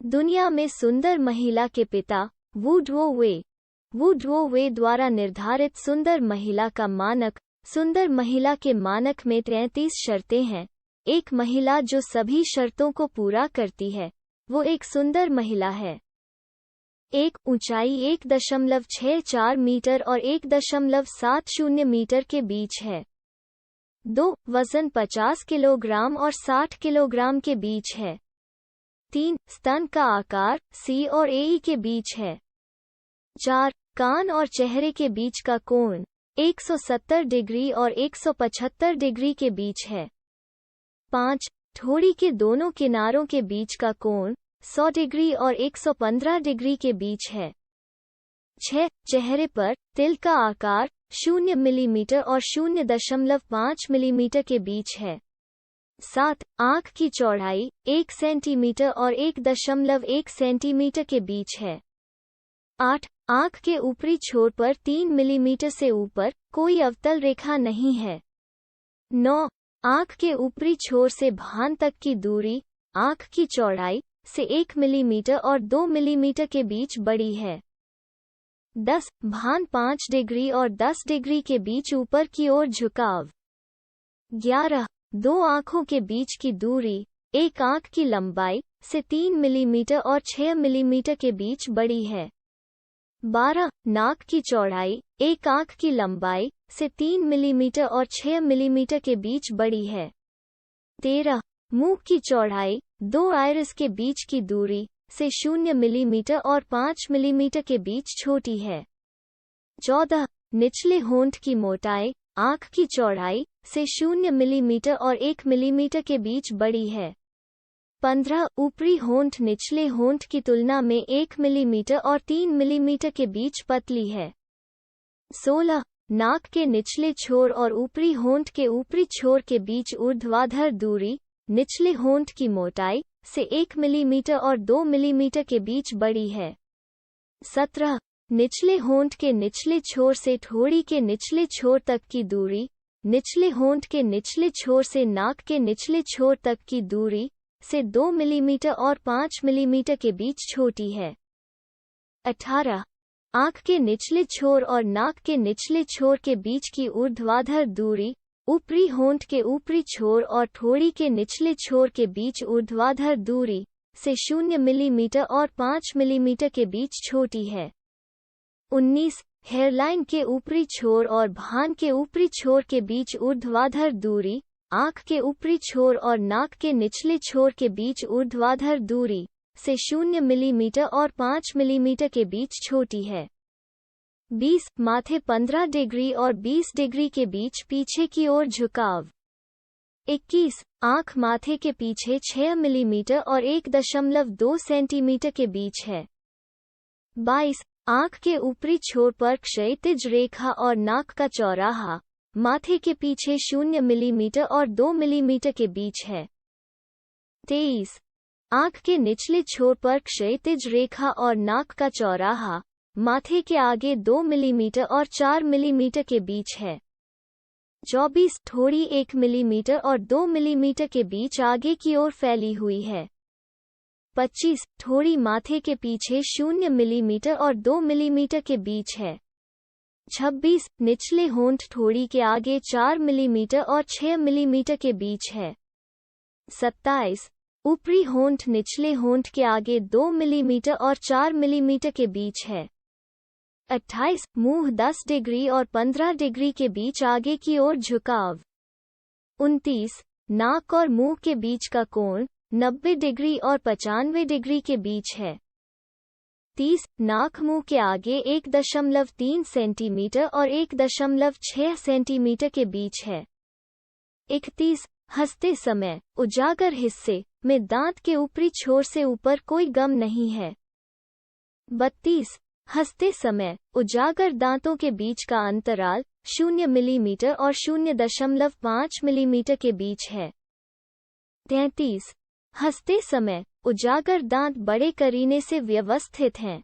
दुनिया में सुंदर महिला के पिता वू डुओ वे द्वारा निर्धारित सुंदर महिला का मानक। सुंदर महिला के मानक में 33 शर्तें हैं। एक महिला जो सभी शर्तों को पूरा करती है वो एक सुंदर महिला है। 1. ऊंचाई 1.64 मीटर और 1.70 मीटर के बीच है। 2. वजन 50 किलोग्राम और 60 किलोग्राम के बीच है। 3. स्तन का आकार C और AE के बीच है। 4. कान और चेहरे के बीच का कोण 170 डिग्री और 175 डिग्री के बीच है। 5. ठोड़ी के दोनों किनारों के बीच का कोण 100 डिग्री और 115 डिग्री के बीच है। 6. चेहरे पर तिल का आकार 0 मिलीमीटर और 0.5 मिलीमीटर के बीच है। 7. आँख की चौड़ाई 1 सेंटीमीटर और 1.1 सेंटीमीटर के बीच है। 8. आँख के ऊपरी छोर पर 3 मिलीमीटर से ऊपर कोई अवतल रेखा नहीं है। 9. आँख के ऊपरी छोर से भान तक की दूरी आँख की चौड़ाई से 1 मिलीमीटर और 2 मिलीमीटर के बीच बड़ी है। 10. भान 5 डिग्री और 10 डिग्री के बीच ऊपर की ओर झुकाव। 11. दो आँखों के बीच की दूरी एक आँख की लंबाई से 3 मिलीमीटर और 6 मिलीमीटर के बीच बड़ी है। 12. नाक की चौड़ाई एक आँख की लंबाई से 3 मिलीमीटर और 6 मिलीमीटर के बीच बड़ी है। 13. मुंह की चौड़ाई दो आइरिस के बीच की दूरी से 0 मिलीमीटर और 5 मिलीमीटर के बीच छोटी है। 14. निचले होंठ की मोटाई आँख की चौड़ाई से 0 मिलीमीटर और 1 मिलीमीटर के बीच बड़ी है। 15. ऊपरी होंठ निचले होंठ की तुलना में 1 मिलीमीटर और 3 मिलीमीटर के बीच पतली है। 16. नाक के निचले छोर और ऊपरी होंठ के ऊपरी छोर के बीच ऊर्ध्वाधर दूरी निचले होंठ की मोटाई से 1 मिलीमीटर और 2 मिलीमीटर के बीच बड़ी है। 17. निचले होंठ के निचले छोर से ठोड़ी के निचले छोर तक की दूरी निचले होंठ के निचले छोर से नाक के निचले छोर तक की दूरी से 2 मिलीमीटर और 5 मिलीमीटर के बीच छोटी है। 18. आँख के निचले छोर और नाक के निचले छोर के बीच की ऊर्ध्वाधर दूरी ऊपरी होंठ के ऊपरी छोर और ठोड़ी के निचले छोर के बीच ऊर्ध्वाधर दूरी से 0 मिलीमीटर और 5 मिलीमीटर के बीच छोटी है। 19. हेयरलाइन के ऊपरी छोर और भान के ऊपरी छोर के बीच ऊर्ध्वाधर दूरी आँख के ऊपरी छोर और नाक के निचले छोर के बीच ऊर्ध्वाधर दूरी से 0 मिलीमीटर और 5 मिलीमीटर के बीच छोटी है। 20. माथे 15 डिग्री और 20 डिग्री के बीच पीछे की ओर झुकाव। 21. आँख माथे के पीछे 6 मिलीमीटर और 1.2 सेंटीमीटर के बीच है। 22. आँख के ऊपरी छोर पर क्षैतिज रेखा और नाक का चौराहा माथे के पीछे 0 मिलीमीटर और 2 मिलीमीटर के बीच है। 23. आँख के निचले छोर पर क्षैतिज रेखा और नाक का चौराहा माथे के आगे 2 मिलीमीटर और 4 मिलीमीटर के बीच है। 24. ठोड़ी 1 मिलीमीटर और 2 मिलीमीटर के बीच आगे की ओर फैली हुई है। 25. ठोड़ी माथे के पीछे 0 मिलीमीटर और 2 मिलीमीटर के बीच है। 26. निचले होंठ ठोड़ी के आगे 4 मिलीमीटर और 6 मिलीमीटर के बीच है। 27. ऊपरी होंठ निचले होंठ के आगे 2 मिलीमीटर और 4 मिलीमीटर के बीच है। 28. मुंह 10 डिग्री और 15 डिग्री के बीच आगे की ओर झुकाव। 29. नाक और मुंह के बीच का कोण 90 डिग्री और 95 डिग्री के बीच है। 30. नाक मुंह के आगे 1.3 सेंटीमीटर और 1.6 सेंटीमीटर के बीच है। 31. हंसते समय उजागर हिस्से में दांत के ऊपरी छोर से ऊपर कोई गम नहीं है। 32. हंसते समय उजागर दांतों के बीच का अंतराल 0 मिलीमीटर और 0.5 मिलीमीटर के बीच है। 33. हंसते समय उजागर दांत बड़े करीने से व्यवस्थित हैं।